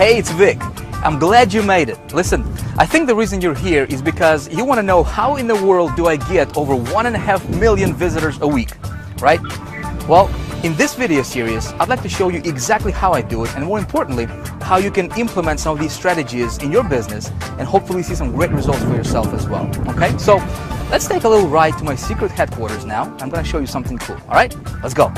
Hey, it's Vic. I'm glad you made it. Listen, I think the reason you're here is because you want to know how in the world do I get over 1.5 million visitors a week, right? Well, in this video series, I'd like to show you exactly how I do it, and more importantly, how you can implement some of these strategies in your business and hopefully see some great results for yourself as well, okay? So let's take a little ride to my secret headquarters now. I'm going to show you something cool, all right? Let's go.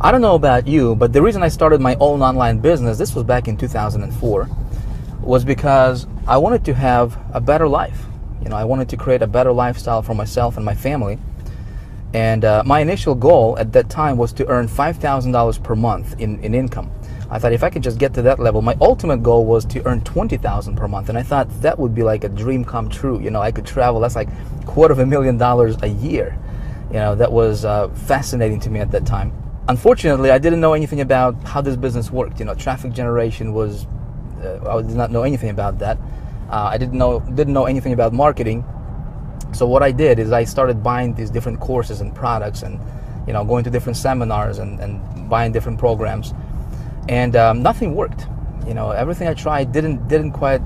I don't know about you, but the reason I started my own online business, this was back in 2004, was because I wanted to have a better life. You know, I wanted to create a better lifestyle for myself and my family. And my initial goal at that time was to earn $5,000 per month in income. I thought if I could just get to that level, my ultimate goal was to earn $20,000 per month. And I thought that would be like a dream come true. You know, I could travel, that's like $250,000 a year. You know, that was fascinating to me at that time. Unfortunately, I didn't know anything about how this business worked. You know, traffic generation was, I did not know anything about that. I didn't know anything about marketing. So what I did is I started buying these different courses and products and, you know, going to different seminars and buying different programs. And nothing worked. You know, everything I tried didn't quite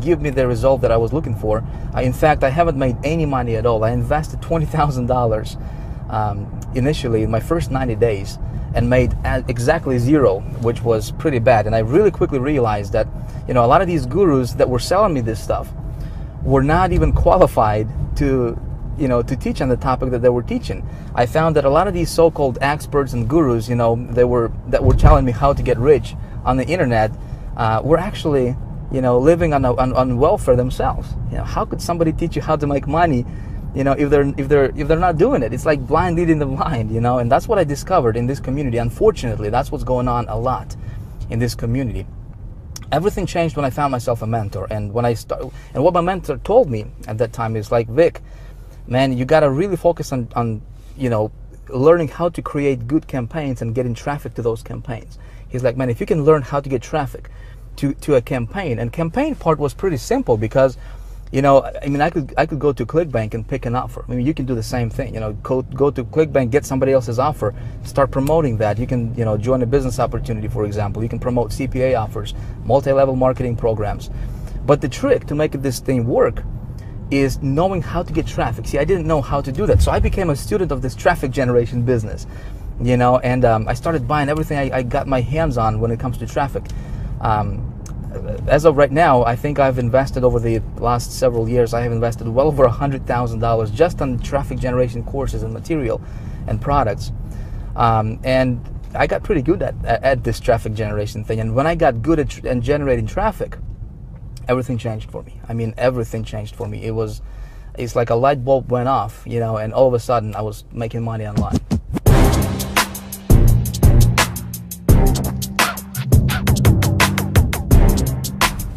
give me the result that I was looking for. In fact, I haven't made any money at all. I invested $20,000 initially in my first 90 days and made exactly zero, which was pretty bad. And I really quickly realized that, you know, a lot of these gurus that were selling me this stuff were not even qualified to, you know, to teach on the topic that they were teaching. I found that a lot of these so-called experts and gurus, you know, that were telling me how to get rich on the internet, were actually, you know, living on welfare themselves. You know, how could somebody teach you how to make money, you know, if they're not doing it? It's like blind leading the blind, you know. And that's what I discovered in this community. Unfortunately, that's what's going on a lot in this community. Everything changed when I found myself a mentor, and and what my mentor told me at that time is like, Vic, man, you got to really focus on you know, learning how to create good campaigns and getting traffic to those campaigns. He's like, man, if you can learn how to get traffic to a campaign, and campaign part was pretty simple because, you know, I mean, I could go to Clickbank and pick an offer. I mean, you can do the same thing. You know, go to Clickbank, get somebody else's offer, start promoting that. You can, you know, join a business opportunity, for example. You can promote CPA offers, multi-level marketing programs. But the trick to make this thing work is knowing how to get traffic. See, I didn't know how to do that, so I became a student of this traffic generation business. You know, and I started buying everything I got my hands on when it comes to traffic. As of right now, I think I've invested over the last several years, I have invested well over $100,000 just on traffic generation courses and material and products. And I got pretty good at this traffic generation thing. And when I got good at generating traffic, everything changed for me. I mean, everything changed for me. It's like a light bulb went off, you know, and all of a sudden I was making money online.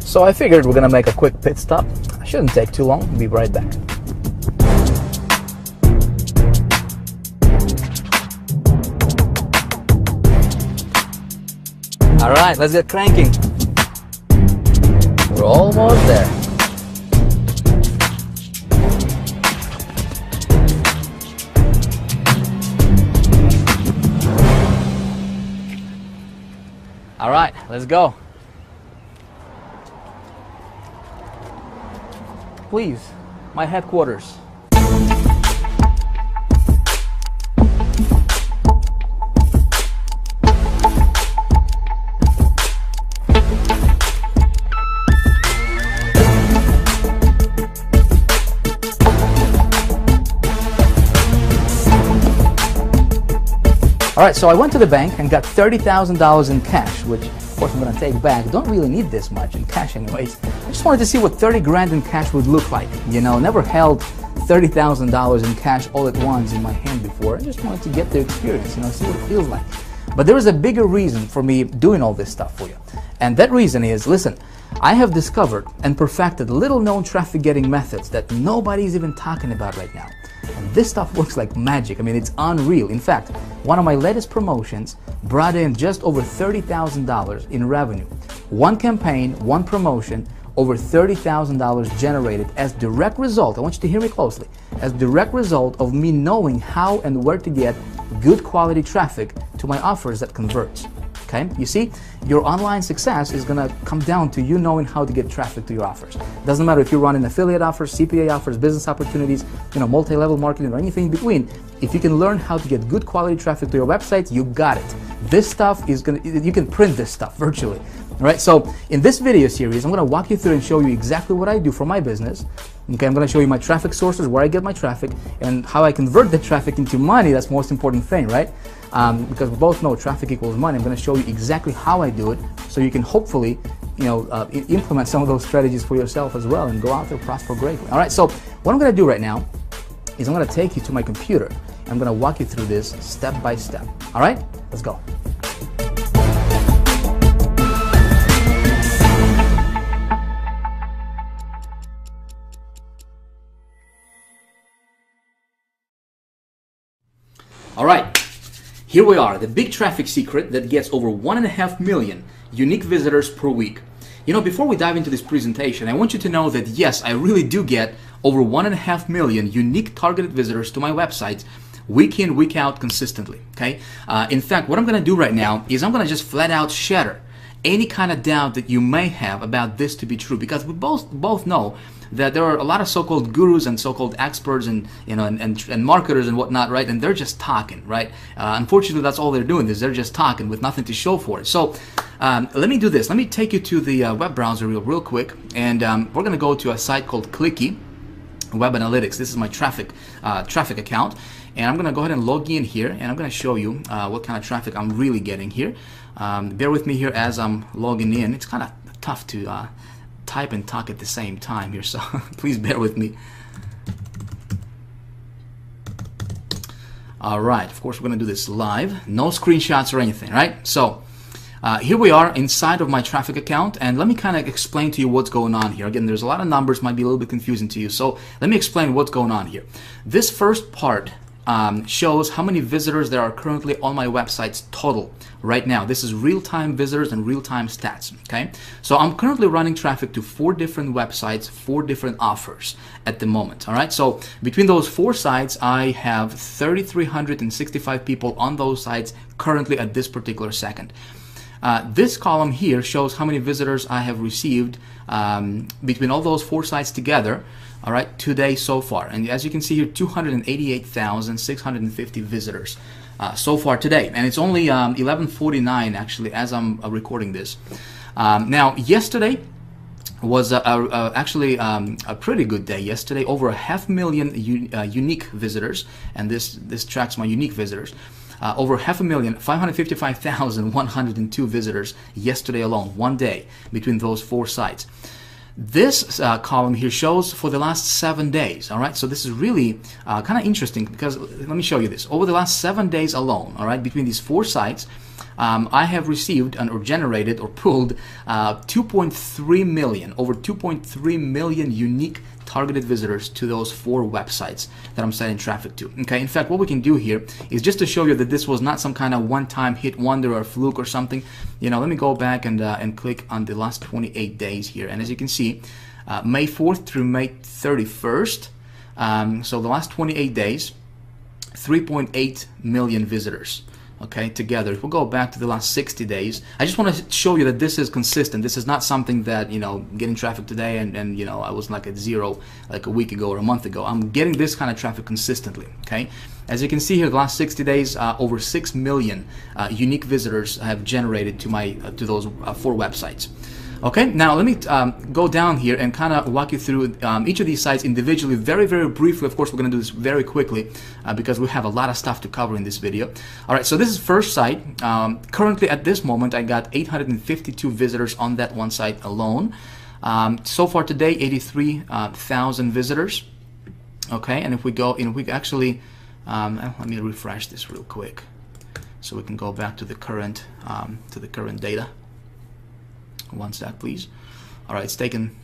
So I figured we're gonna make a quick pit stop. Shouldn't take too long. Be right back. All right, let's get cranking. We're almost there. All right, let's go. Please, my headquarters. All right, so I went to the bank and got $30,000 in cash, which of course I'm gonna take back. Don't really need this much in cash anyways. I just wanted to see what 30 grand in cash would look like. You know, never held $30,000 in cash all at once in my hand before. I just wanted to get the experience, you know, see what it feels like. But there is a bigger reason for me doing all this stuff for you. And that reason is, listen, I have discovered and perfected little known traffic getting methods that nobody's even talking about right now. And this stuff works like magic. I mean, it's unreal. In fact, one of my latest promotions brought in just over $30,000 in revenue. One campaign, one promotion, over $30,000 generated as direct result, I want you to hear me closely, as direct result of me knowing how and where to get good quality traffic to my offers that converts. Okay, you see, your online success is gonna come down to you knowing how to get traffic to your offers. Doesn't matter if you're running affiliate offers, CPA offers, business opportunities, multi-level marketing or anything in between. If you can learn how to get good quality traffic to your website, you got it. This stuff is you can print this stuff virtually. All right, so in this video series, I'm gonna walk you through and show you exactly what I do for my business. Okay, I'm gonna show you my traffic sources, where I get my traffic, and how I convert the traffic into money. That's the most important thing, right? Because we both know traffic equals money. I'm gonna show you exactly how I do it, so you can hopefully, implement some of those strategies for yourself as well and go out there prosper greatly. All right, so what I'm gonna do right now is I'm gonna take you to my computer. I'm gonna walk you through this step by step. All right, let's go. All right, here we are, the big traffic secret that gets over 1.5 million unique visitors per week. Before we dive into this presentation, I want you to know that yes, I really do get over 1.5 million unique targeted visitors to my website week in, week out consistently, okay? In fact, what I'm gonna do right now is I'm gonna just flat out shatter any kind of doubt that you may have about this to be true, because we both know that there are a lot of so-called gurus and so-called experts and and marketers and whatnot, right? And they're just talking, right? Unfortunately, that's all they're doing is they're just talking with nothing to show for it. So let me do this. Let me take you to the web browser real quick, and we're gonna go to a site called Clicky Web Analytics. This is my traffic account, and I'm gonna go ahead and log in here, and I'm gonna show you what kind of traffic I'm really getting here. Bear with me here as I'm logging in. It's kind of tough to type and talk at the same time here, so please bear with me. All right, of course we're gonna do this live, no screenshots or anything, right? So here we are inside of my traffic account, and let me kind of explain to you what's going on here. Again, there's a lot of numbers, might be a little bit confusing to you, so let me explain what's going on here. This first part shows how many visitors there are currently on my websites total right now. This is real-time visitors and real-time stats, okay? So I'm currently running traffic to 4 different websites, 4 different offers at the moment, all right? So between those 4 sites, I have 3,365 people on those sites currently at this particular second. This column here shows how many visitors I have received between all those 4 sites together, all right, today so far. And as you can see here, 288,650 visitors so far today. And it's only 11:49 actually as I'm recording this. Now, yesterday was actually a pretty good day yesterday. Over 500,000 unique visitors, and this tracks my unique visitors. Over 500,000, 555,102 visitors yesterday alone, one day between those 4 sites. This column here shows for the last 7 days, all right? So this is really kind of interesting, because let me show you this. Over the last 7 days alone, all right, between these 4 sites, I have received or generated or pulled 2.3 million, over 2.3 million unique targeted visitors to those 4 websites that I'm sending traffic to. Okay, in fact, what we can do here is just to show you that this was not some kind of one-time hit wonder or fluke or something. Let me go back and click on the last 28 days here, and as you can see, May 4th through May 31st, so the last 28 days, 3.8 million visitors. Okay, together. If we'll go back to the last 60 days, I just want to show you that this is consistent. This is not something that, getting traffic today and I was like at 0 like a week ago or a month ago. I'm getting this kind of traffic consistently, okay? As you can see here, the last 60 days, over 6 million unique visitors have generated to those 4 websites. Okay, now let me go down here and kind of walk you through each of these sites individually, very, very briefly. Of course, we're going to do this very quickly because we have a lot of stuff to cover in this video. All right, so this is first site. Currently, at this moment, I got 852 visitors on that one site alone. So far today, 83,000 visitors. Okay, and if we go, we actually, let me refresh this real quick so we can go back to the current data. One sec, please. All right, it's taken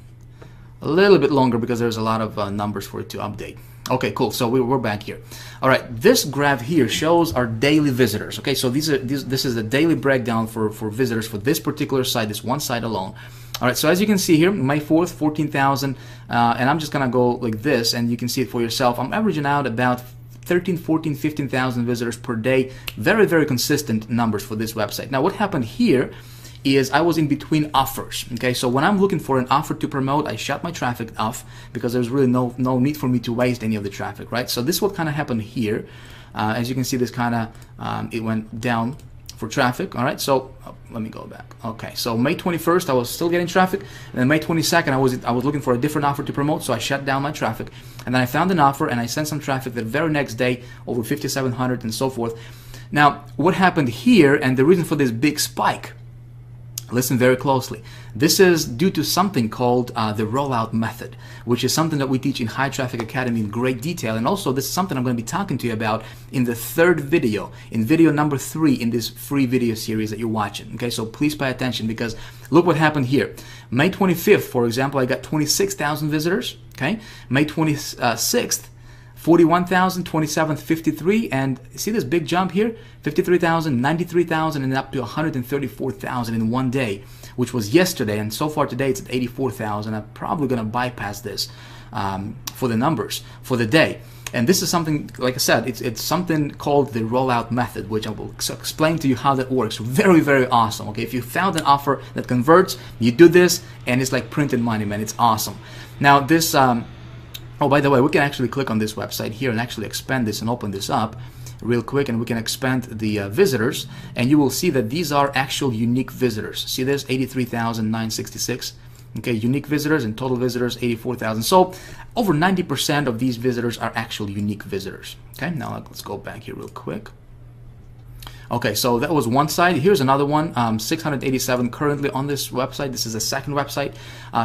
a little bit longer because there's a lot of numbers for it to update. Okay, cool. So we're back here. All right, this graph here shows our daily visitors. Okay, so this is the daily breakdown for visitors for this particular site, this one site alone. All right, so as you can see here, May 4th, 14,000, and I'm just gonna go like this, and you can see it for yourself. I'm averaging out about 13, 14, 15,000 visitors per day. Very, very consistent numbers for this website. Now, what happened here is I was in between offers. Okay, so when I'm looking for an offer to promote, I shut my traffic off because there's really no need for me to waste any of the traffic, right? So this is what kind of happened here. As you can see, this kind of it went down for traffic. All right, so let me go back. Okay, so May 21st I was still getting traffic, and then May 22nd I was looking for a different offer to promote, so I shut down my traffic, and then I found an offer and I sent some traffic the very next day, over 5,700 and so forth. Now, what happened here, and the reason for this big spike, listen very closely. This is due to something called the rollout method, which is something that we teach in High Traffic Academy in great detail. And also, this is something I'm going to be talking to you about in the third video, in video number 3 in this free video series that you're watching. Okay, so please pay attention, because look what happened here. May 25th, for example, I got 26,000 visitors. Okay, May 26th, 41,000, 27th, 53, and see this big jump here? 53,000, 93,000, and up to 134,000 in one day, which was yesterday, and so far today it's at 84,000. I'm probably going to bypass this for the numbers for the day. And this is something, like I said, it's something called the rollout method, which I will explain to you how that works. Very, very awesome. Okay, if you found an offer that converts, you do this, and it's like printed money, man. It's awesome. Now this. Oh, by the way, we can actually click on this website here and actually expand this and open this up real quick, and we can expand the visitors, and you will see that these are actual unique visitors. See this? 83,966. Okay, unique visitors, and total visitors 84,000. So over 90% of these visitors are actual unique visitors. Okay, now let's go back here real quick. Okay, so that was one side. Here's another one, 687 currently on this website. This is the second website.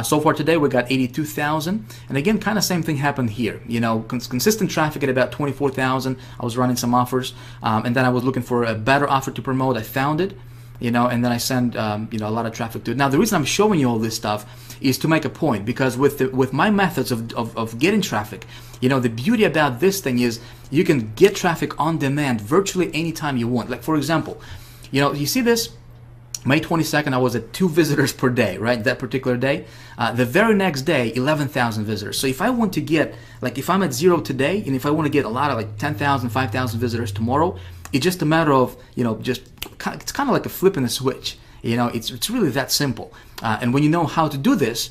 So far today, we got 82,000. And again, kind of same thing happened here. You know, consistent traffic at about 24,000. I was running some offers, and then I was looking for a better offer to promote. I found it, you know, and then I send, you know, a lot of traffic to it. Now, the reason I'm showing you all this stuff is to make a point, because with my methods of getting traffic, you know, the beauty about this thing is you can get traffic on demand virtually anytime you want. Like, for example, you know, you see this? May 22nd, I was at 2 visitors per day, right? That particular day. The very next day, 11,000 visitors. So if I want to get, like, if I'm at 0 today, and if I want to get a lot of like 10,000, 5,000 visitors tomorrow, it's just a matter of, you know, just it's kind of like a flipping a switch. You know, it's really that simple. And when you know how to do this,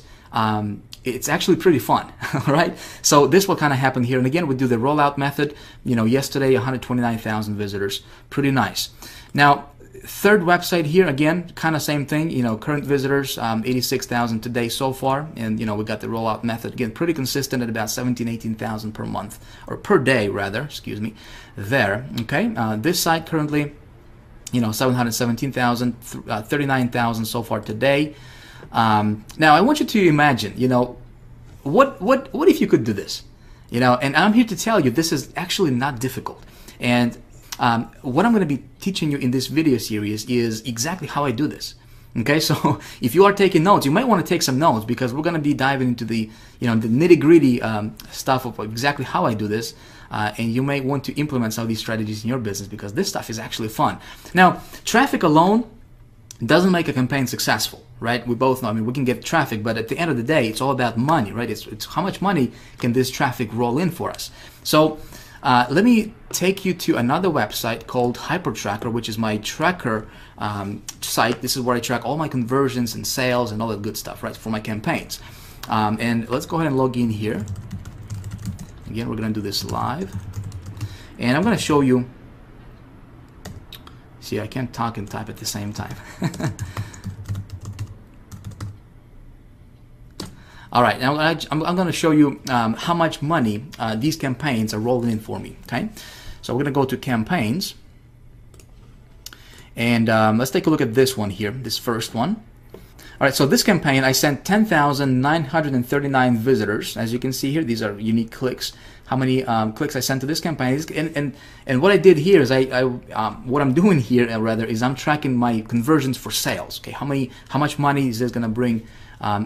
it's actually pretty fun, all right? So this will kind of happen here. And again, we do the rollout method. You know, yesterday, 129,000 visitors. Pretty nice. Now, third website here, again, kind of same thing. You know, current visitors, 86,000 today so far. And, you know, we got the rollout method. Again, pretty consistent at about 17, 18,000 per month, or per day, rather, excuse me, there, okay? This site currently, you know, 717,000, 39,000 so far today. Now I want you to imagine, you know, what if you could do this, you know? And I'm here to tell you this is actually not difficult. And what I'm going to be teaching you in this video series is exactly how I do this. Okay, so if you are taking notes, you might want to take some notes, because we're going to be diving into the, you know, the nitty-gritty stuff of exactly how I do this, and you may want to implement some of these strategies in your business, because this stuff is actually fun. Now, traffic alone doesn't make a campaign successful, right? We both know. I mean, we can get traffic, but at the end of the day, it's all about money, right? It's how much money can this traffic roll in for us. So let me take you to another website called HyperTracker, which is my tracker site. This is where I track all my conversions and sales and all that good stuff, right, for my campaigns. And let's go ahead and log in here. Again, we're going to do this live. And I'm going to show you. See, I can't talk and type at the same time. All right, now I'm going to show you how much money these campaigns are rolling in for me, okay? So we're going to go to campaigns. And let's take a look at this one here, this first one. All right, so this campaign, I sent 10,939 visitors. As you can see here, these are unique clicks, how many clicks I sent to this campaign. And what I did here is what I'm doing here rather is I'm tracking my conversions for sales. Okay, how much money is this going to bring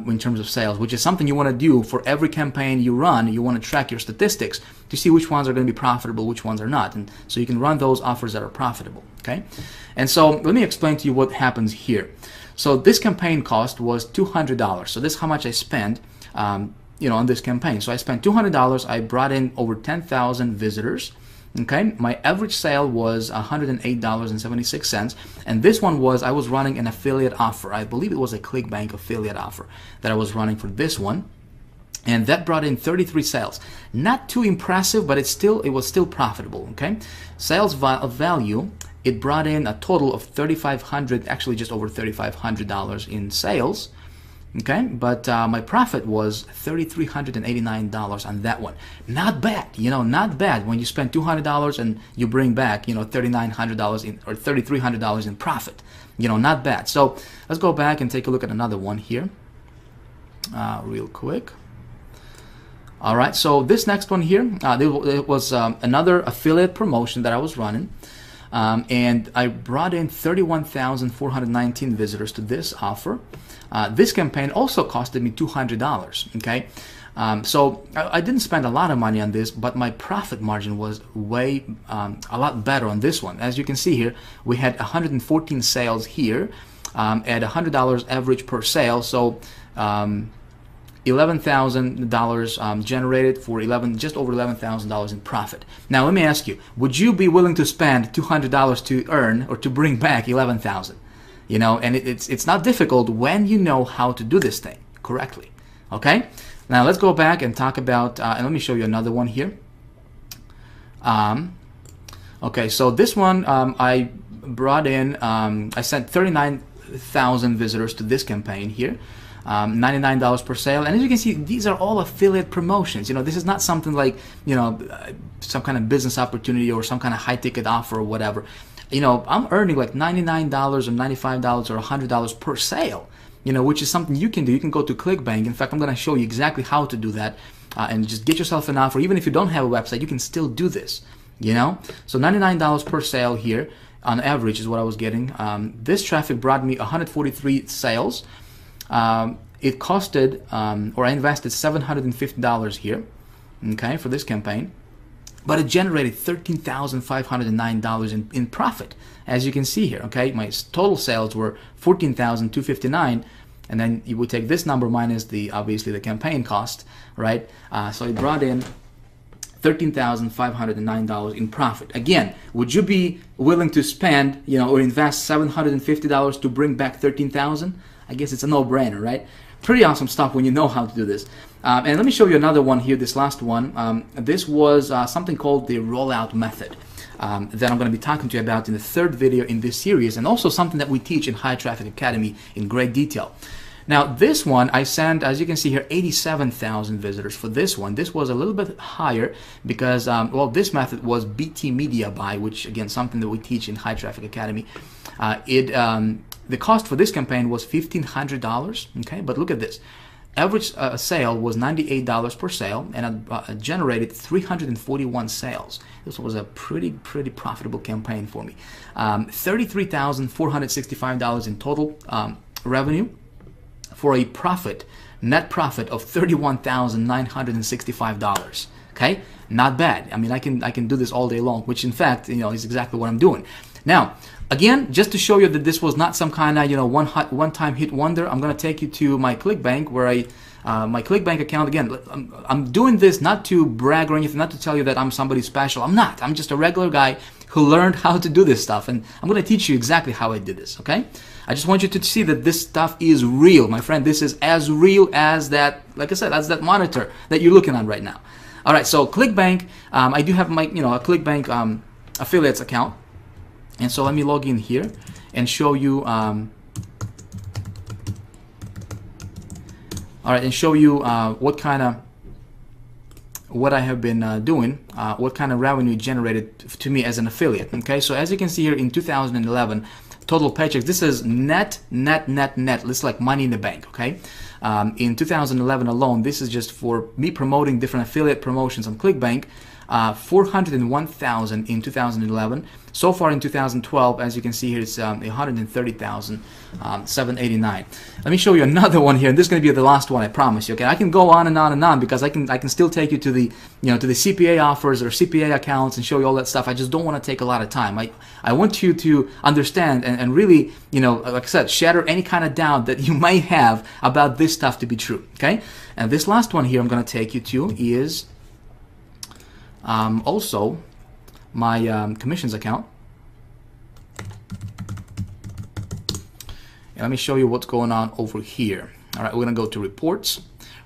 in terms of sales, which is something you want to do for every campaign you run. You want to track your statistics to see which ones are going to be profitable, which ones are not, and so you can run those offers that are profitable. Okay, and so let me explain to you what happens here. So this campaign cost was $200. So this is how much I spent, on this campaign. So I spent $200. I brought in over 10,000 visitors. Okay, my average sale was $108.76, and this one was, I was running an affiliate offer. I believe it was a Clickbank affiliate offer that I was running for this one, and that brought in 33 sales. Not too impressive, but it was still profitable. Okay, sales value, it brought in a total of $3,500, actually just over $3,500 in sales. Okay, but my profit was $3,389 on that one. Not bad, not bad when you spend $200 and you bring back, $3,900 in or $3,300 in profit. Not bad. So let's go back and take a look at another one here, real quick. All right, so this next one here, it was another affiliate promotion that I was running. And I brought in 31,419 visitors to this offer. This campaign also costed me $200. Okay, so I didn't spend a lot of money on this, but my profit margin was a lot better on this one. As you can see here, we had 114 sales here at $100 average per sale. So $11,000 generated for just over $11,000 in profit. Now let me ask you, would you be willing to spend $200 to earn or to bring back $11,000? And it's not difficult when you know how to do this thing correctly. Okay, now let's go back and talk about and let me show you another one here. Okay, so this one I brought in, I sent 39,000 visitors to this campaign here. $99 per sale, and as you can see, these are all affiliate promotions. This is not something like some kind of business opportunity or some kind of high ticket offer or whatever. I'm earning like $99 or $95 or $100 per sale, which is something you can do. You can go to Clickbank. In fact, I'm going to show you exactly how to do that, and just get yourself an offer. Even if you don't have a website, you can still do this. So $99 per sale here on average is what I was getting. This traffic brought me 143 sales. It costed, or I invested $750 here, okay, for this campaign, but it generated $13,509 in profit, as you can see here. Okay, my total sales were $14,259, and then you would take this number minus obviously the campaign cost, right? So it brought in $13,509 in profit. Again, would you be willing to spend, or invest $750 to bring back $13,000? I guess it's a no-brainer, right? Pretty awesome stuff when you know how to do this. And let me show you another one here, this last one. This was something called the rollout method that I'm going to be talking to you about in the third video in this series, and also something that we teach in High Traffic Academy in great detail. Now this one I sent, as you can see here, 87,000 visitors for this one. This was a little bit higher because, well, this method was BT media buy, which again, something that we teach in High Traffic Academy. The cost for this campaign was $1,500, okay, but look at this. Average sale was $98 per sale, and it generated 341 sales. This was a pretty profitable campaign for me. $33,465 in total revenue, for a net profit of $31,965. Okay, not bad. I mean, I can do this all day long, which in fact, is exactly what I'm doing. Now, again, just to show you that this was not some kind of one-time hit wonder, I'm going to take you to my Clickbank, where my Clickbank account. Again, I'm doing this not to brag or anything, not to tell you that I'm somebody special. I'm not. I'm just a regular guy who learned how to do this stuff, and I'm going to teach you exactly how I did this. Okay? I just want you to see that this stuff is real, my friend. This is as real as that, like I said, as that monitor that you're looking at right now. All right. So Clickbank, I do have my a Clickbank affiliates account. And so let me log in here and show you, all right, and show you what I have been doing, what kind of revenue generated to me as an affiliate. Okay, so as you can see here, in 2011, total paychecks. This is net. This is like money in the bank, okay? In 2011 alone, this is just for me promoting different affiliate promotions on Clickbank. 401,000 in 2011. So far in 2012, as you can see here, it's 130,789. Let me show you another one here, and this is going to be the last one, I promise you. Okay, I can go on and on and on because I can still take you to the to the CPA offers or CPA accounts and show you all that stuff. I just don't want to take a lot of time. I want you to understand and really, like I said, shatter any kind of doubt that you might have about this stuff to be true. Okay, and this last one here I'm going to take you to is also my commissions account. And let me show you what's going on over here. All right, we're going to go to reports.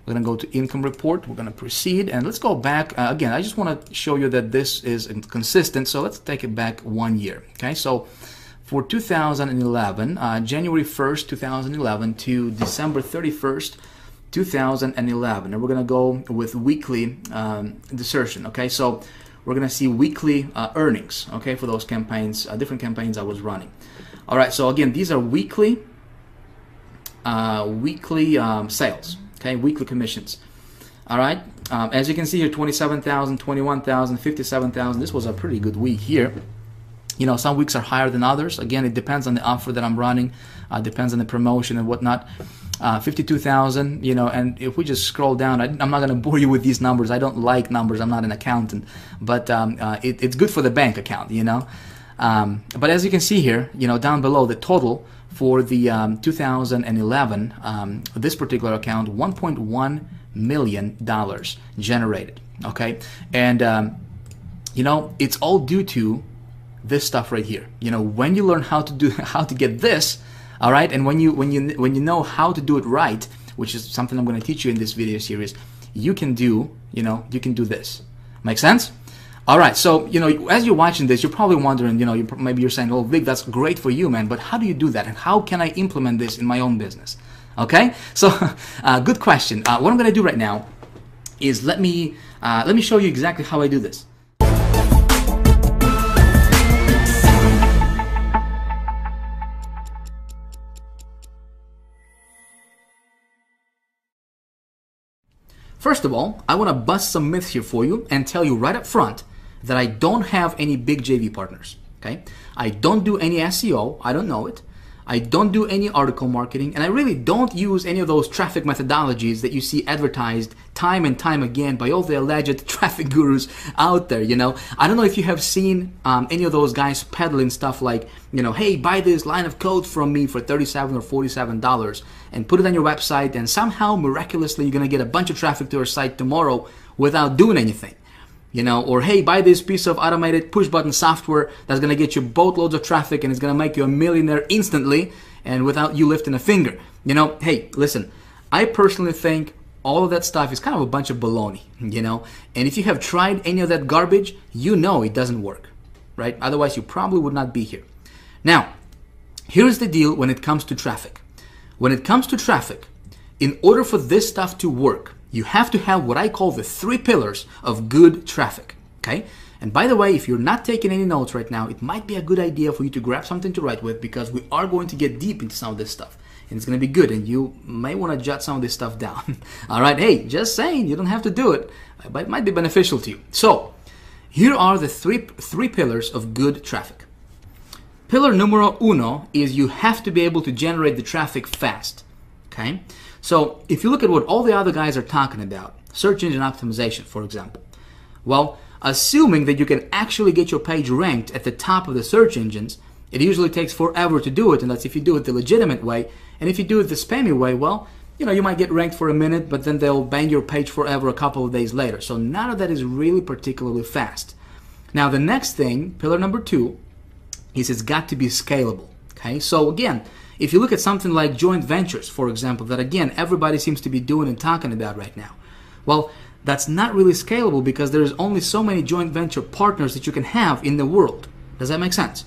We're going to go to income report. We're going to proceed, and let's go back again. I just want to show you that this is consistent, so let's take it back 1 year. Okay, so for 2011, January 1st, 2011 to December 31st, 2011, and we're going to go with weekly desertion. Okay, so we're going to see weekly earnings, okay, for those campaigns, different campaigns I was running. All right, so again, these are weekly sales, okay, weekly commissions. All right, as you can see here, 27,000, 21,000, 57,000. This was a pretty good week here. Some weeks are higher than others. Again, it depends on the offer that I'm running, depends on the promotion and whatnot. 52,000, and if we just scroll down, I'm not going to bore you with these numbers. I don't like numbers. I'm not an accountant, but it's good for the bank account, But as you can see here, down below, the total for the 2011, this particular account, $1.1 million generated. Okay, and it's all due to this stuff right here. When you learn how to get this, all right, and when you know how to do it right, which is something I'm going to teach you in this video series, you can do this. Make sense? All right, so as you're watching this, you're probably wondering, maybe you're saying, "Oh, Vic, that's great for you, man, but how do you do that, and how can I implement this in my own business?" Okay, so good question. What I'm going to do right now is let me show you exactly how I do this. First of all, I want to bust some myths here for you and tell you right up front that I don't have any big JV partners, okay? I don't do any SEO, I don't know it. I don't do any article marketing, and I really don't use any of those traffic methodologies that you see advertised time and time again by all the alleged traffic gurus out there, I don't know if you have seen any of those guys peddling stuff like, hey, buy this line of code from me for $37 or $47 and put it on your website, and somehow miraculously you're going to get a bunch of traffic to your site tomorrow without doing anything. Or hey, buy this piece of automated push button software that's going to get you boatloads of traffic and it's going to make you a millionaire instantly and without you lifting a finger. Hey, listen, I personally think all of that stuff is kind of a bunch of baloney, and if you have tried any of that garbage, it doesn't work, right? Otherwise, you probably would not be here. Now, here's the deal when it comes to traffic. When it comes to traffic, in order for this stuff to work, you have to have what I call the 3 pillars of good traffic, okay? And by the way, if you're not taking any notes right now, it might be a good idea for you to grab something to write with, because we are going to get deep into some of this stuff. And it's going to be good, and you may want to jot some of this stuff down. All right, hey, just saying, you don't have to do it, but it might be beneficial to you. So, here are the three pillars of good traffic. Pillar numero uno is you have to be able to generate the traffic fast, okay? So if you look at what all the other guys are talking about, search engine optimization, for example, well, assuming that you can actually get your page ranked at the top of the search engines, it usually takes forever to do it, and that's if you do it the legitimate way. And if you do it the spammy way, well, you might get ranked for a minute, but then they'll bang your page forever a couple of days later. So none of that is really particularly fast. Now the next thing, pillar number 2, is it's got to be scalable, okay? So again, if you look at something like joint ventures, for example, that again, everybody seems to be doing and talking about right now. Well, that's not really scalable because there's only so many joint venture partners that you can have in the world. Does that make sense?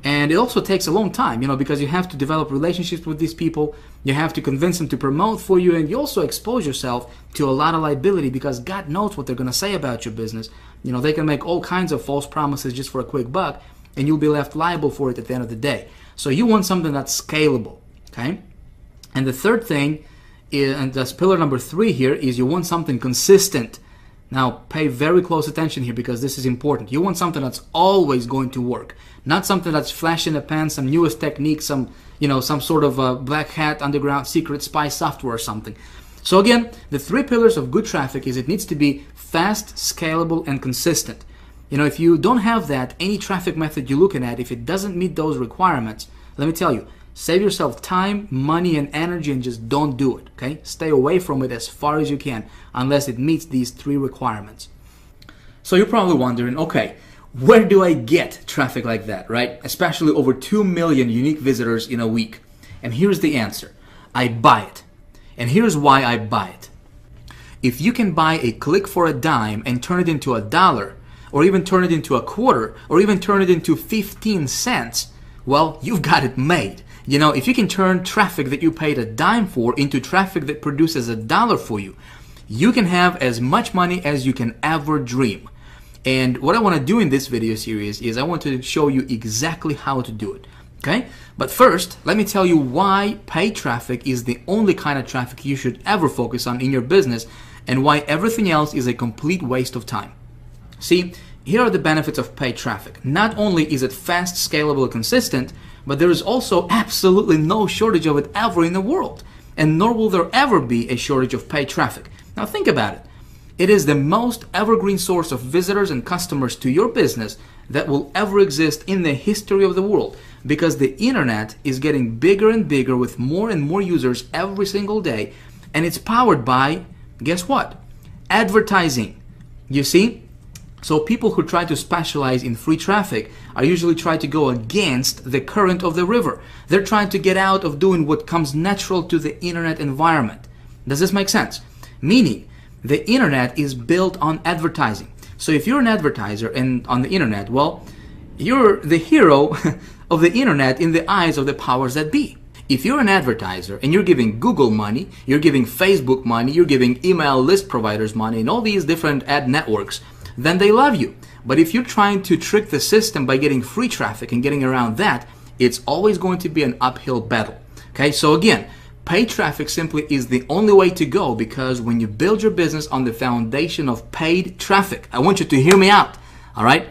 And it also takes a long time, because you have to develop relationships with these people, you have to convince them to promote for you, and you also expose yourself to a lot of liability because God knows what they're going to say about your business. They can make all kinds of false promises just for a quick buck, and you'll be left liable for it at the end of the day. So you want something that's scalable, okay? And the third thing is, and that's pillar number 3 here, is you want something consistent. Now, pay very close attention here because this is important. You want something that's always going to work, not something that's flash in the pan, some newest technique, some sort of black hat, underground secret spy software or something. So again, the 3 pillars of good traffic is it needs to be fast, scalable, and consistent. If you don't have that, any traffic method you're looking at, if it doesn't meet those requirements, let me tell you, save yourself time, money, and energy and just don't do it, okay? Stay away from it as far as you can unless it meets these 3 requirements. So you're probably wondering, okay, where do I get traffic like that, right? Especially over 2 million unique visitors in a week. And here's the answer. I buy it. And here's why I buy it. If you can buy a click for a dime and turn it into $1, or even turn it into a quarter, or even turn it into 15 cents, well, you've got it made. If you can turn traffic that you paid a dime for into traffic that produces $1 for you, you can have as much money as you can ever dream. And what I want to do in this video series is I want to show you exactly how to do it. Okay? But first, let me tell you why paid traffic is the only kind of traffic you should ever focus on in your business and why everything else is a complete waste of time. See, here are the benefits of paid traffic. Not only is it fast, scalable, and consistent, but there is also absolutely no shortage of it ever in the world. And nor will there ever be a shortage of paid traffic. Now think about it. It is the most evergreen source of visitors and customers to your business that will ever exist in the history of the world because the internet is getting bigger and bigger with more and more users every single day, and it's powered by, guess what? Advertising. You see? So people who try to specialize in free traffic are usually trying to go against the current of the river. They're trying to get out of doing what comes natural to the internet environment. Does this make sense? Meaning, the internet is built on advertising. So if you're an advertiser and on the internet, well, you're the hero of the internet in the eyes of the powers that be. If you're an advertiser and you're giving Google money, you're giving Facebook money, you're giving email list providers money and all these different ad networks, then they love you. But if you're trying to trick the system by getting free traffic and getting around that, it's always going to be an uphill battle. Okay, so again, paid traffic simply is the only way to go because when you build your business on the foundation of paid traffic, I want you to hear me out, all right?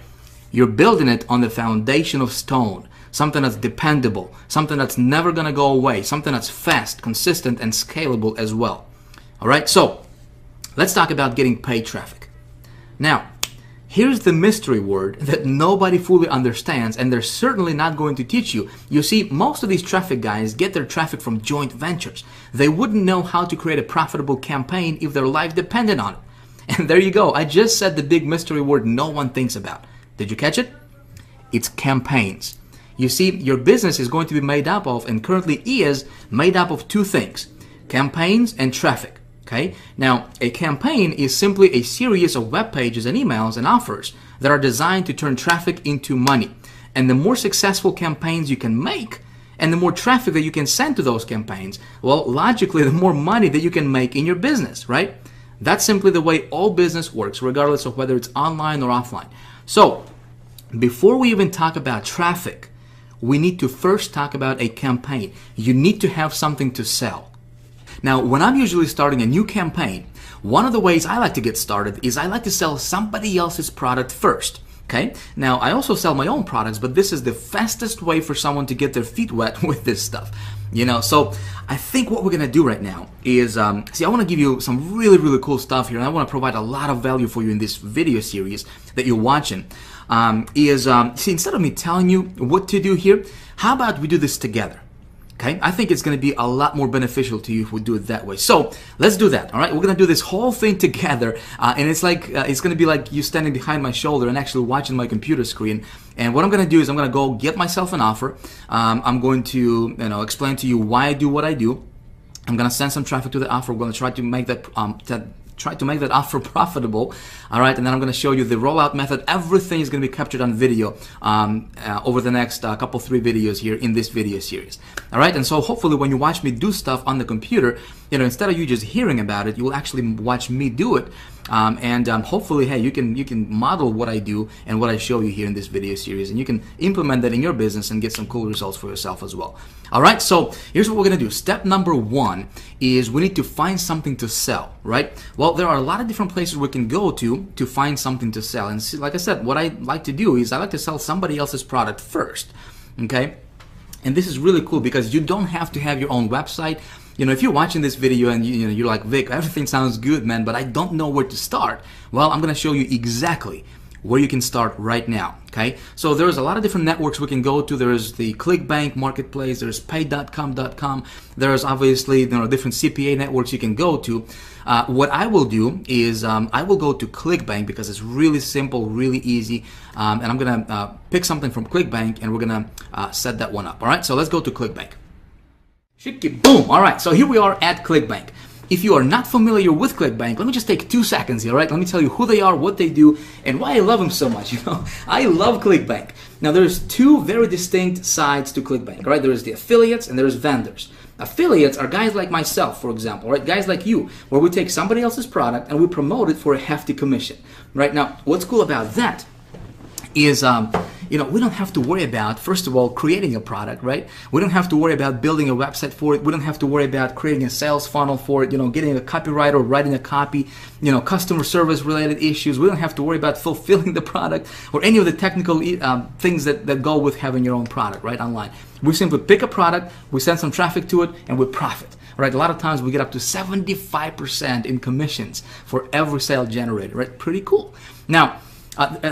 You're building it on the foundation of stone, something that's dependable, something that's never going to go away, something that's fast, consistent, and scalable as well. All right, so let's talk about getting paid traffic. Now, here's the mystery word that nobody fully understands, and they're certainly not going to teach you. You see, most of these traffic guys get their traffic from joint ventures. They wouldn't know how to create a profitable campaign if their life depended on it. And there you go. I just said the big mystery word no one thinks about. Did you catch it? It's campaigns. You see, your business is going to be made up of, and currently is, made up of 2 things, campaigns and traffic. Okay? Now, a campaign is simply a series of web pages and emails and offers that are designed to turn traffic into money. And the more successful campaigns you can make, and the more traffic that you can send to those campaigns, well, logically, the more money that you can make in your business, right? That's simply the way all business works, regardless of whether it's online or offline. So, before we even talk about traffic, we need to first talk about a campaign. You need to have something to sell. Now, when I'm usually starting a new campaign, one of the ways I like to get started is I like to sell somebody else's product first. Okay? Now, I also sell my own products, but this is the fastest way for someone to get their feet wet with this stuff. So I think what we're going to do right now is, I want to give you some really, really cool stuff here, and I want to provide a lot of value for you in this video series that you're watching. See, instead of me telling you what to do here, how about we do this together? Okay, I think it's going to be a lot more beneficial to you if we do it that way. So let's do that. All right, we're going to do this whole thing together, and it's like it's going to be like you standing behind my shoulder and actually watching my computer screen. And what I'm going to do is I'm going to go get myself an offer. I'm going to explain to you why I do what I do. I'm going to send some traffic to the offer. We're going to try to make that offer profitable. All right, and then I'm going to show you the rollout method. Everything is going to be captured on video over the next 3 videos here in this video series. All right, and so hopefully when you watch me do stuff on the computer, instead of you just hearing about it, you will actually watch me do it. Hopefully, hey, you can model what I do and what I show you here in this video series, and you can implement that in your business and get some cool results for yourself as well. All right, so here's what we're gonna do. Step number one is we need to find something to sell, right? Well, there are a lot of different places we can go to find something to sell. And see, like I said, what I like to do is I like to sell somebody else's product first, okay? And this is really cool because you don't have to have your own website. If you're watching this video and you're like, Vic, everything sounds good, man, but I don't know where to start. Well, I'm gonna show you exactly where you can start right now, okay? So there's a lot of different networks we can go to. There's the Clickbank marketplace, there's pay.com.com, there's obviously different CPA networks you can go to. What I will do is I will go to Clickbank because it's really simple, really easy, and I'm gonna pick something from Clickbank and we're gonna set that one up, all right? So let's go to Clickbank. Boom! All right, so here we are at Clickbank. If you are not familiar with Clickbank, let me just take 2 seconds here, right? Let me tell you who they are, what they do, and why I love them so much. I love Clickbank. Now, there's 2 very distinct sides to Clickbank, right? There's the affiliates and there's vendors. Affiliates are guys like myself, for example, right? Guys like you, where we take somebody else's product and we promote it for a hefty commission, right? Now, what's cool about that is, we don't have to worry about, first of all, creating a product, right? We don't have to worry about building a website for it. We don't have to worry about creating a sales funnel for it, getting a copywriter, writing a copy, customer service related issues. We don't have to worry about fulfilling the product or any of the technical things that go with having your own product, right, online. We simply pick a product, we send some traffic to it, and we profit, right? A lot of times we get up to 75% in commissions for every sale generated, right? Pretty cool. Now,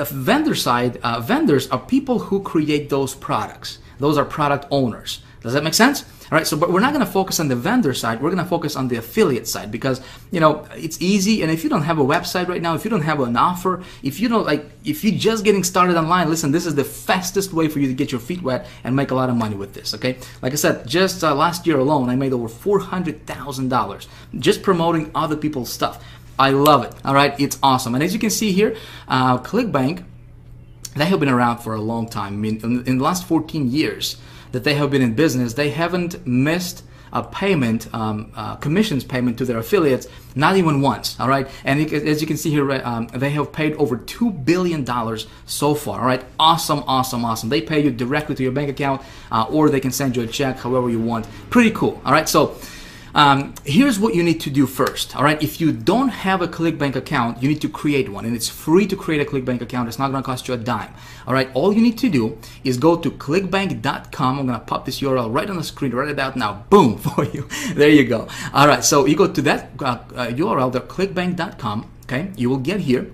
vendor side, vendors are people who create those products. Those are product owners. Does that make sense? All right, but we're not going to focus on the vendor side. We're going to focus on the affiliate side because, it's easy. And if you don't have a website right now, if you don't have an offer, if you're just getting started online, listen, this is the fastest way for you to get your feet wet and make a lot of money with this, okay? Like I said, just last year alone, I made over $400,000 just promoting other people's stuff. I love it. All right, it's awesome. And as you can see here, Clickbank, they have been around for a long time. I mean, in the last 14 years that they have been in business, they haven't missed a payment, commissions payment to their affiliates, not even once. All right, and as you can see here, they have paid over $2 billion so far. All right, awesome, awesome, awesome. They pay you directly to your bank account, or they can send you a check, however you want. Pretty cool. All right, so. Here's what you need to do first. All right, if you don't have a Clickbank account, you need to create one, and it's free to create a Clickbank account. It's not going to cost you a dime. All right, all you need to do is go to clickbank.com. I'm going to pop this URL right on the screen right about now. Boom, for you. There you go. All right, so you go to that URL, the clickbank.com. Okay, you will get here,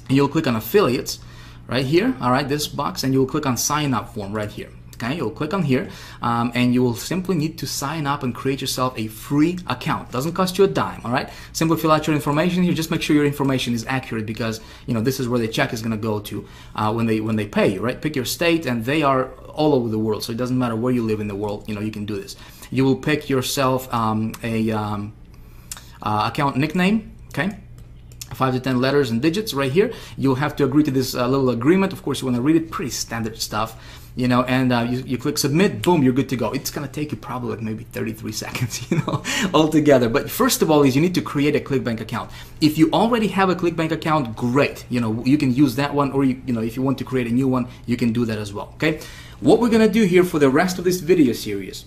and you'll click on affiliates right here. All right, this box, and you'll click on sign up form right here. Okay, you'll click on here and you will simply need to sign up and create yourself a free account. Doesn't cost you a dime, all right? Simply fill out your information here. Just make sure your information is accurate because, this is where the check is going to go to when they pay you, right? Pick your state, and they are all over the world, so it doesn't matter where you live in the world, you can do this. You will pick yourself a account nickname, okay? 5 to 10 letters and digits right here. You'll have to agree to this little agreement. Of course, you want to read it. Pretty standard stuff, and you click submit. Boom, you're good to go. It's going to take you probably like maybe 33 seconds, altogether. But first of all is you need to create a Clickbank account. If you already have a Clickbank account, great. You can use that one, or if you want to create a new one, you can do that as well, okay? What we're going to do here for the rest of this video series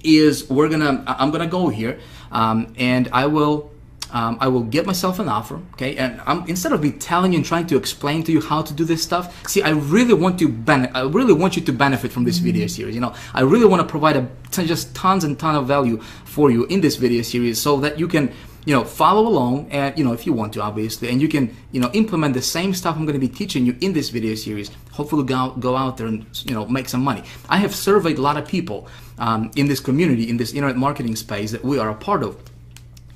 is I'm going to go here and I will get myself an offer, okay? And instead of me telling you and trying to explain to you how to do this stuff, see, I really want you to benefit from this video series. I really want to provide just tons and tons of value for you in this video series so that you can, follow along, and if you want to, obviously, and you can, implement the same stuff I'm going to be teaching you in this video series. Hopefully, go out there and make some money. I have surveyed a lot of people in this community, in this internet marketing space that we are a part of.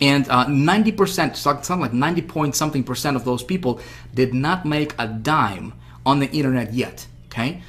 And 90%, something like 90 point something percent of those people did not make a dime on the internet yet, okay?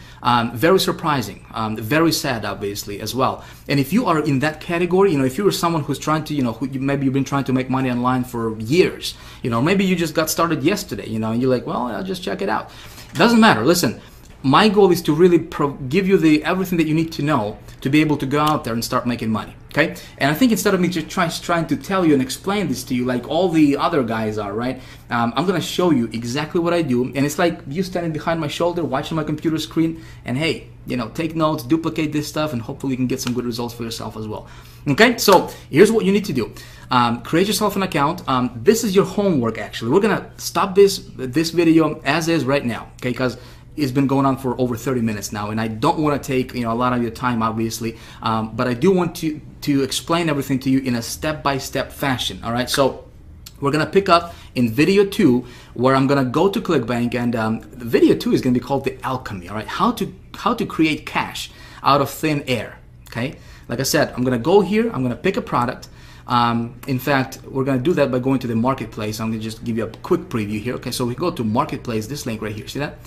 Very surprising, very sad, obviously, as well. And if you are in that category, if you are someone who's trying to, maybe you've been trying to make money online for years, maybe you just got started yesterday, and you're like, well, I'll just check it out. Doesn't matter. Listen, my goal is to really give you everything that you need to know to be able to go out there and start making money. Okay, and I think instead of me just trying to tell you and explain this to you like all the other guys are, right? I'm gonna show you exactly what I do, and it's like you standing behind my shoulder, watching my computer screen, and hey, you know, take notes, duplicate this stuff, and hopefully you can get some good results for yourself as well. Okay, so here's what you need to do: create yourself an account. This is your homework. Actually, we're gonna stop this video as is right now, okay? Because it's been going on for over 30 minutes now, and I don't want to take, you know, a lot of your time, obviously, but I do want to explain everything to you in a step-by-step fashion. All right, so we're gonna pick up in video 2, where I'm gonna go to Clickbank, and video 2 is gonna be called the alchemy. All right, how to create cash out of thin air. Okay, like I said, I'm gonna go here, I'm gonna pick a product. In fact, we're gonna do that by going to the marketplace. I'm gonna just give you a quick preview here. Okay, so we go to marketplace, this link right here, see that?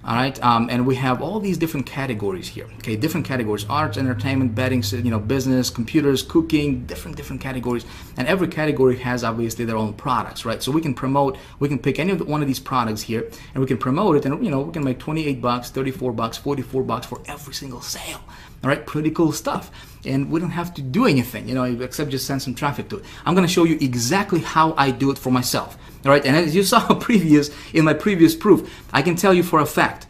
All right, and we have all these different categories here. Okay, different categories: arts, entertainment, betting, you know, business, computers, cooking, different categories. And every category has obviously their own products, right? So we can promote, we can pick any of one of these products here, and we can promote it, and you know, we can make 28 bucks, 34 bucks, 44 bucks for every single sale. All right, pretty cool stuff. And we don't have to do anything, you know, except just send some traffic to it. I'm gonna show you exactly how I do it for myself. All right, and as you saw in my previous proof, I can tell you for a fact,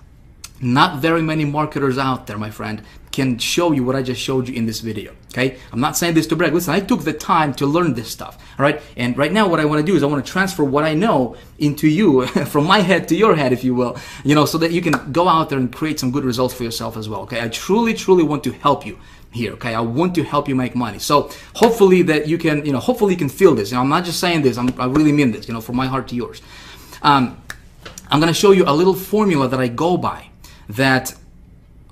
not very many marketers out there, my friend, can show you what I just showed you in this video. Okay, I'm not saying this to brag. Listen, I took the time to learn this stuff. All right, and right now what I want to do is I want to transfer what I know into you, from my head to your head, if you will, you know, so that you can go out there and create some good results for yourself as well. Okay, I truly want to help you here. Okay, I want to help you make money. So hopefully that you can, you know, hopefully you can feel this. You know, I'm not just saying this. I really mean this. You know, from my heart to yours. I'm going to show you a little formula that I go by that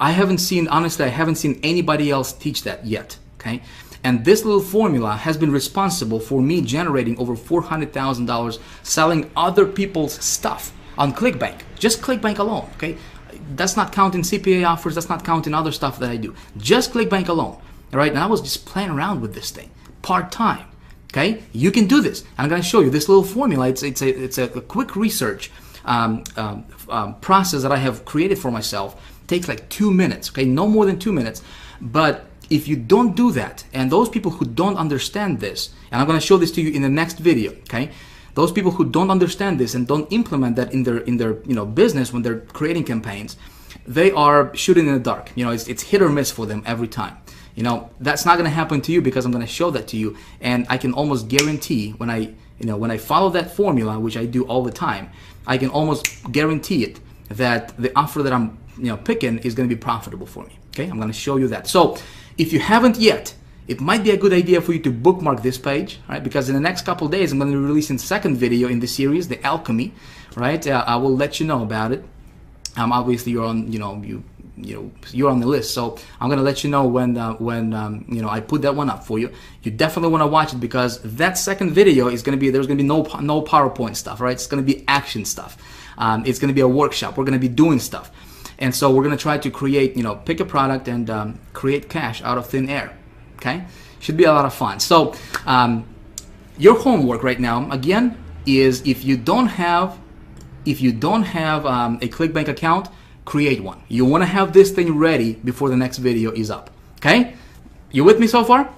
I haven't seen. Honestly, I haven't seen anybody else teach that yet. Okay, and this little formula has been responsible for me generating over $400,000 selling other people's stuff on Clickbank. Just Clickbank alone. Okay. That's not counting CPA offers, that's not counting other stuff that I do. Just Clickbank alone. All right, and I was just playing around with this thing part-time. Okay, you can do this. I'm going to show you this little formula. It's a quick research process that I have created for myself. It takes like 2 minutes. Okay, no more than 2 minutes. But if you don't do that, and those people who don't understand this, and I'm going to show this to you in the next video. Okay. Those people who don't understand this and don't implement that in their you know, business when they're creating campaigns, they are shooting in the dark. You know, it's hit or miss for them every time. You know, that's not going to happen to you because I'm going to show that to you, and I can almost guarantee when I follow that formula, which I do all the time, I can almost guarantee it that the offer that I'm, you know, picking is going to be profitable for me. Okay, I'm going to show you that. So if you haven't yet, it might be a good idea for you to bookmark this page, right? Because in the next couple of days, I'm going to be releasing the second video in the series, the alchemy, right? I will let you know about it. Obviously, you're on, you know, you're on the list, so I'm going to let you know when you know, I put that one up for you. You definitely want to watch it because that second video is going to be, there's going to be no PowerPoint stuff, right? It's going to be action stuff. It's going to be a workshop. We're going to be doing stuff, and so we're going to try to create, you know, pick a product and create cash out of thin air. Okay, should be a lot of fun. So your homework right now again is if you don't have a Clickbank account, create one. You want to have this thing ready before the next video is up. Okay, you with me so far?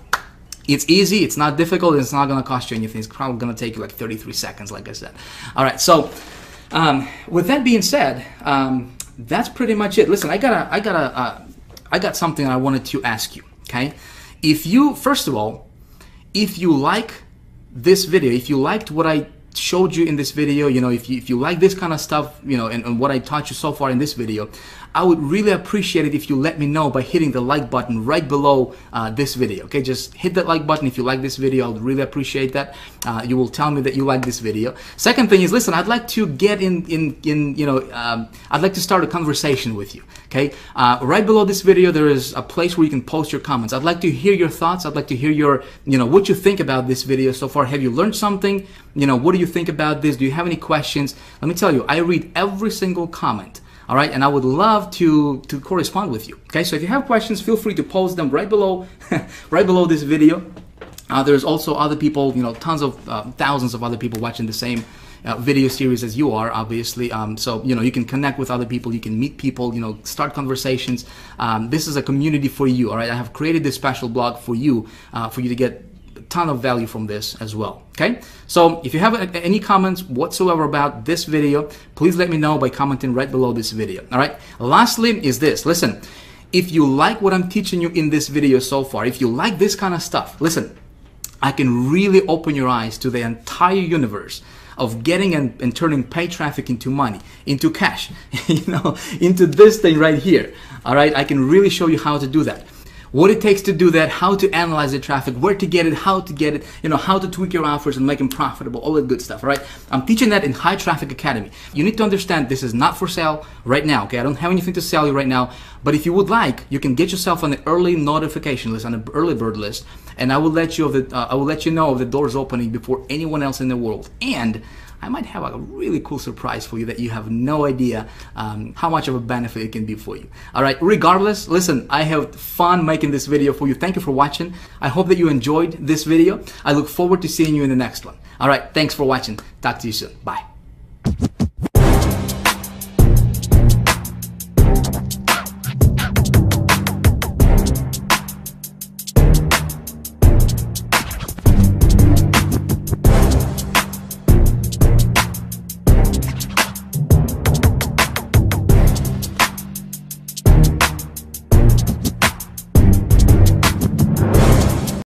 It's easy, it's not difficult, it's not going to cost you anything. It's probably going to take you like 33 seconds, like I said. All right, so with that being said, that's pretty much it. Listen, I got something I wanted to ask you. Okay. If you, first of all, if you like this video, if you liked what I showed you in this video, you know, if you like this kind of stuff, you know, and what I taught you so far in this video, I would really appreciate it if you let me know by hitting the like button right below this video. Okay, just hit that like button if you like this video. I would really appreciate that. You will tell me that you like this video. Second thing is, listen, I'd like to get I'd like to start a conversation with you. Okay, right below this video there is a place where you can post your comments. I'd like to hear your thoughts. I'd like to hear your, you know, what you think about this video so far. Have you learned something? You know, what do you think about this? Do you have any questions? Let me tell you, I read every single comment. All right, and I would love to correspond with you. Okay, so if you have questions, feel free to post them right below, right below this video. There's also other people, you know, tons of thousands of other people watching the same video series as you are, obviously. So, you can connect with other people, you can meet people, start conversations. This is a community for you, all right? I have created this special blog for you to get a ton of value from this as well. Okay, so if you have any comments whatsoever about this video, please let me know by commenting right below this video. All right, lastly is this. Listen, if you like what I'm teaching you in this video so far, if you like this kind of stuff, listen, I can really open your eyes to the entire universe of getting and turning paid traffic into money, into cash, into this thing right here. All right, I can really show you how to do that. What it takes to do that, how to analyze the traffic, where to get it, how to get it, how to tweak your offers and make them profitable, all that good stuff, all right? I'm teaching that in High Traffic Academy. You need to understand this is not for sale right now, okay? I don't have anything to sell you right now, but if you would like, you can get yourself on the early notification list, on the early bird list, and I will let you know of the doors opening before anyone else in the world. And I might have a really cool surprise for you that you have no idea how much of a benefit it can be for you. All right, regardless, listen, I have fun making this video for you. Thank you for watching. I hope that you enjoyed this video. I look forward to seeing you in the next one. All right, thanks for watching. Talk to you soon. Bye.